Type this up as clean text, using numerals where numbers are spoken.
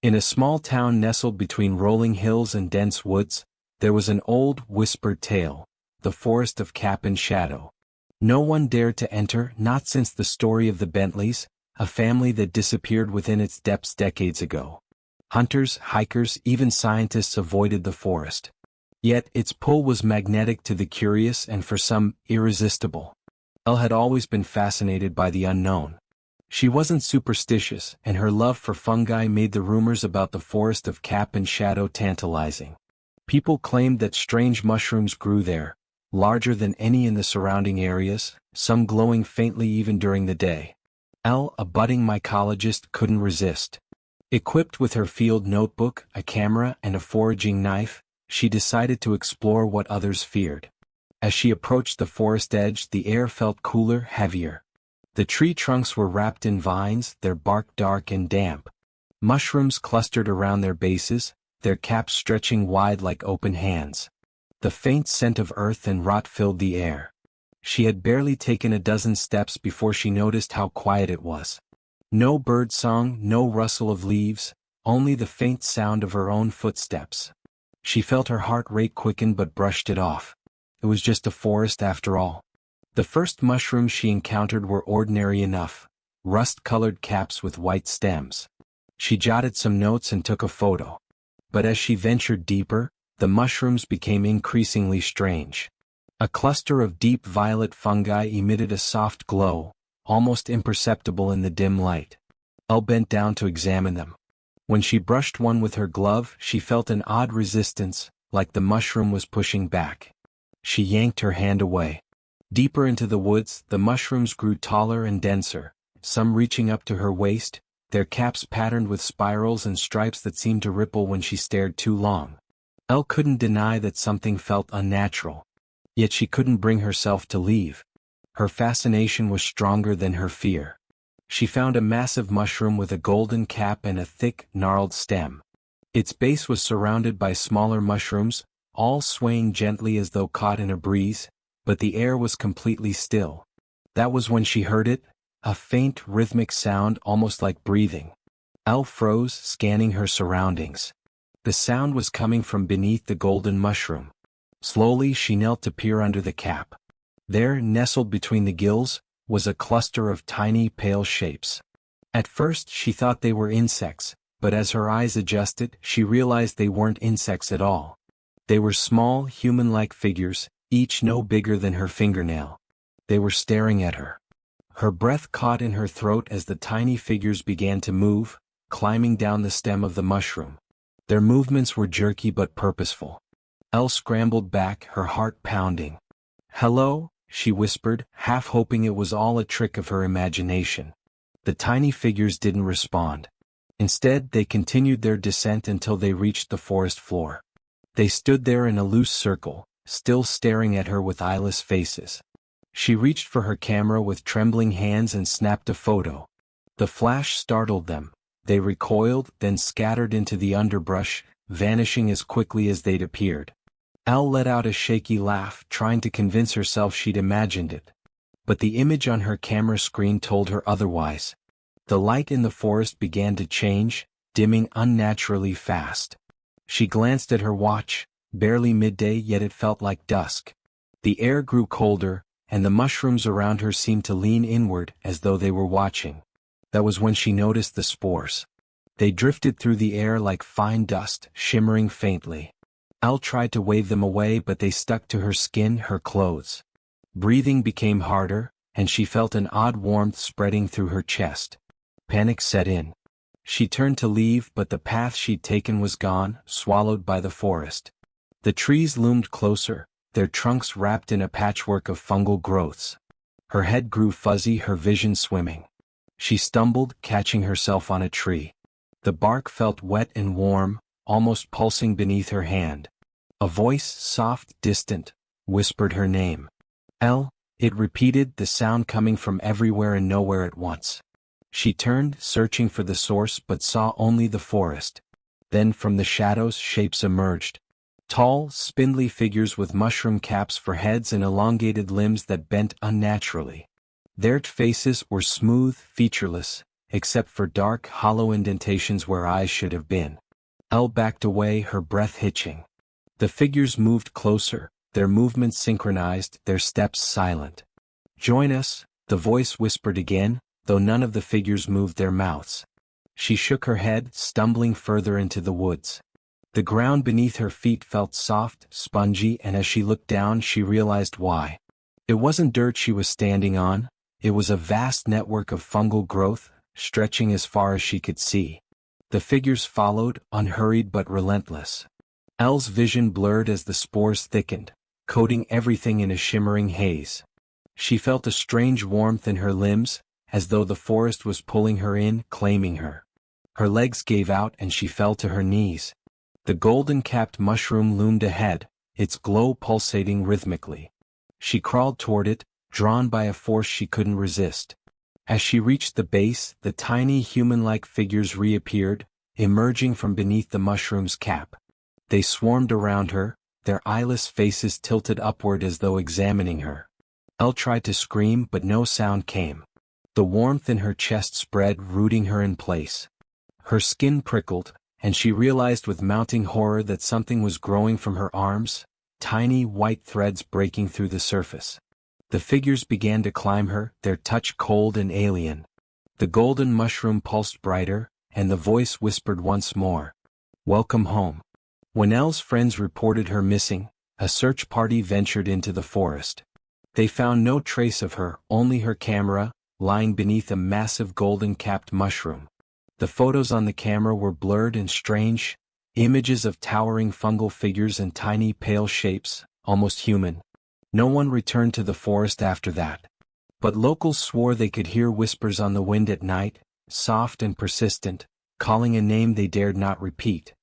In a small town nestled between rolling hills and dense woods, there was an old, whispered tale, the forest of cap and shadow. No one dared to enter, not since the story of the Bentleys, a family that disappeared within its depths decades ago. Hunters, hikers, even scientists avoided the forest. Yet its pull was magnetic to the curious and for some, irresistible. Elle had always been fascinated by the unknown. She wasn't superstitious, and her love for fungi made the rumors about the forest of cap and shadow tantalizing. People claimed that strange mushrooms grew there, larger than any in the surrounding areas, some glowing faintly even during the day. Elle, a budding mycologist, couldn't resist. Equipped with her field notebook, a camera, and a foraging knife, she decided to explore what others feared. As she approached the forest edge, the air felt cooler, heavier. The tree trunks were wrapped in vines, their bark dark and damp. Mushrooms clustered around their bases, their caps stretching wide like open hands. The faint scent of earth and rot filled the air. She had barely taken a dozen steps before she noticed how quiet it was. No bird song, no rustle of leaves, only the faint sound of her own footsteps. She felt her heart rate quicken but brushed it off. It was just a forest after all. The first mushrooms she encountered were ordinary enough, rust-colored caps with white stems. She jotted some notes and took a photo. But as she ventured deeper, the mushrooms became increasingly strange. A cluster of deep violet fungi emitted a soft glow, almost imperceptible in the dim light. Elle bent down to examine them. When she brushed one with her glove, she felt an odd resistance, like the mushroom was pushing back. She yanked her hand away. Deeper into the woods, the mushrooms grew taller and denser, some reaching up to her waist, their caps patterned with spirals and stripes that seemed to ripple when she stared too long. Elle couldn't deny that something felt unnatural. Yet she couldn't bring herself to leave. Her fascination was stronger than her fear. She found a massive mushroom with a golden cap and a thick, gnarled stem. Its base was surrounded by smaller mushrooms, all swaying gently as though caught in a breeze, but the air was completely still. That was when she heard it, a faint, rhythmic sound almost like breathing. Elle froze, scanning her surroundings. The sound was coming from beneath the golden mushroom. Slowly she knelt to peer under the cap. There, nestled between the gills, was a cluster of tiny, pale shapes. At first she thought they were insects, but as her eyes adjusted, she realized they weren't insects at all. They were small, human-like figures, each no bigger than her fingernail. They were staring at her. Her breath caught in her throat as the tiny figures began to move, climbing down the stem of the mushroom. Their movements were jerky but purposeful. Elle scrambled back, her heart pounding. "Hello?" she whispered, half hoping it was all a trick of her imagination. The tiny figures didn't respond. Instead, they continued their descent until they reached the forest floor. They stood there in a loose circle, still staring at her with eyeless faces. She reached for her camera with trembling hands and snapped a photo. The flash startled them. They recoiled, then scattered into the underbrush, vanishing as quickly as they'd appeared. Elle let out a shaky laugh, trying to convince herself she'd imagined it. But the image on her camera screen told her otherwise. The light in the forest began to change, dimming unnaturally fast. She glanced at her watch, barely midday, yet it felt like dusk. The air grew colder, and the mushrooms around her seemed to lean inward as though they were watching. That was when she noticed the spores. They drifted through the air like fine dust, shimmering faintly. Elle tried to wave them away, but they stuck to her skin, her clothes. Breathing became harder, and she felt an odd warmth spreading through her chest. Panic set in. She turned to leave, but the path she'd taken was gone, swallowed by the forest. The trees loomed closer, their trunks wrapped in a patchwork of fungal growths. Her head grew fuzzy, her vision swimming. She stumbled, catching herself on a tree. The bark felt wet and warm, almost pulsing beneath her hand. A voice, soft, distant, whispered her name. Elle, it repeated, the sound coming from everywhere and nowhere at once. She turned, searching for the source, but saw only the forest. Then from the shadows, shapes emerged. Tall, spindly figures with mushroom caps for heads and elongated limbs that bent unnaturally. Their faces were smooth, featureless, except for dark, hollow indentations where eyes should have been. Elle backed away, her breath hitching. The figures moved closer, their movements synchronized, their steps silent. "Join us," the voice whispered again, though none of the figures moved their mouths. She shook her head, stumbling further into the woods. The ground beneath her feet felt soft, spongy, and as she looked down she realized why. It wasn't dirt she was standing on, it was a vast network of fungal growth, stretching as far as she could see. The figures followed, unhurried but relentless. Elle's vision blurred as the spores thickened, coating everything in a shimmering haze. She felt a strange warmth in her limbs, as though the forest was pulling her in, claiming her. Her legs gave out and she fell to her knees. The golden-capped mushroom loomed ahead, its glow pulsating rhythmically. She crawled toward it, drawn by a force she couldn't resist. As she reached the base, the tiny human-like figures reappeared, emerging from beneath the mushroom's cap. They swarmed around her, their eyeless faces tilted upward as though examining her. Elle tried to scream but no sound came. The warmth in her chest spread, rooting her in place. Her skin prickled, and she realized with mounting horror that something was growing from her arms, tiny white threads breaking through the surface. The figures began to climb her, their touch cold and alien. The golden mushroom pulsed brighter, and the voice whispered once more, "Welcome home." When Elle's friends reported her missing, a search party ventured into the forest. They found no trace of her, only her camera, lying beneath a massive golden-capped mushroom. The photos on the camera were blurred and strange, images of towering fungal figures and tiny pale shapes, almost human. No one returned to the forest after that. But locals swore they could hear whispers on the wind at night, soft and persistent, calling a name they dared not repeat.